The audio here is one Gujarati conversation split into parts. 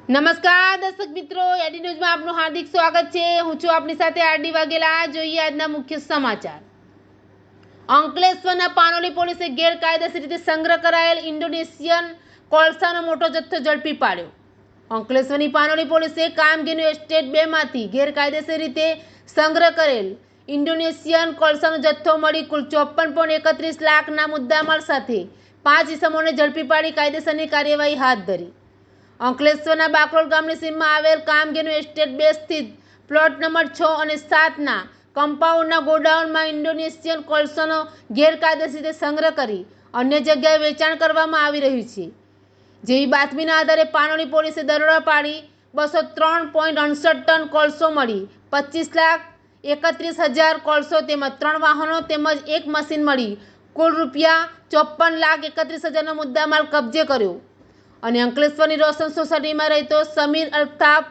નમસ્કાર દર્શક મિત્રો, એડી ન્યૂઝમાં આપનું હાર્દિક સ્વાગત છે। હું છું આપની સાથે આરડી વાઘેલા। જોઈએ આજના મુખ્ય સમાચાર। અંકલેશ્વરના પાનોલી પોલીસે ગેરકાયદેસર રીતે સંગ્રહ કરાયેલ ઇન્ડોનેશિયન કોલસાનો મોટો જથ્થો ઝડપી પાડ્યો। અંકલેશ્વરની પાનોલી પોલીસે કામગીરીનું એસ્ટેટ 2 માંથી ગેરકાયદેસર રીતે સંગ્રહ કરેલ ઇન્ડોનેશિયન કોલસાનો જથ્થો મળી કુલ 54.31 લાખના મુદ્દામાલ સાથે 5 ઇસમોને ઝડપી પાડી કાયદેસરની કાર્યવાહી હાથ ધરી। અંકલેશ્વરના બાકરોલ ગામની સીમમાં આવેલ કામગીરીનું એસ્ટેટ 2 સ્થિત પ્લોટ નંબર 6 અને 7 ના કમ્પાઉન્ડના ગોડાઉનમાં ઇન્ડોનેશિયન કોલસાનો ગેરકાયદેસર રીતે સંગ્રહ કરી અન્ય જગ્યાએ વેચાણ કરવામાં આવી રહ્યું છે। જેવી બાતમીના આધારે પાનોલી પોલીસે દરોડા પાડી 203.68 ટન કોલસો મળી 25,31,000 કોલસો તેમજ 3 વાહનો તેમજ 1 મશીન મળી કુલ ₹55,31,000નો મુદ્દામાલ કબજે કર્યો અને અંકલેશ્વરની રોશન સોસાયટીમાં રહેતો સમીર અલ્તાફ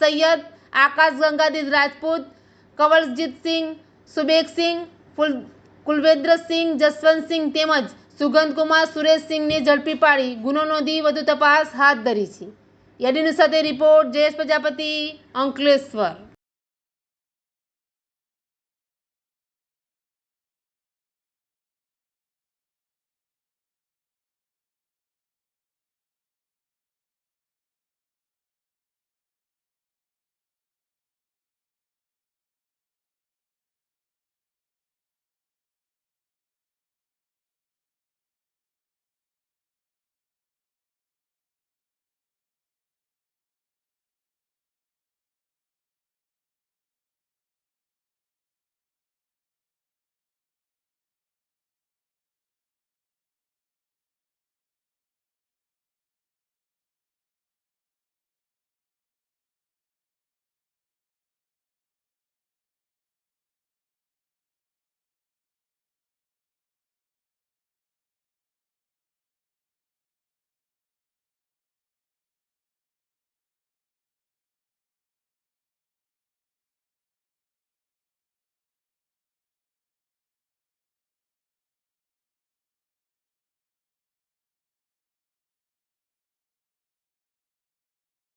સૈયદ, આકાશ ગંગાધીર રાજપૂત, કવલજીતસિંહ, સુબેગસિંહ, કુલવેન્દ્રસિંહ, જસવંતસિંહ તેમજ સુગંધકુમાર સુરેશસિંહને ઝડપી પાડી ગુનો નોંધી વધુ તપાસ હાથ ધરી છે। એડી ન્યૂઝ સાથે રિપોર્ટ જયેશ પ્રજાપતિ, અંકલેશ્વર।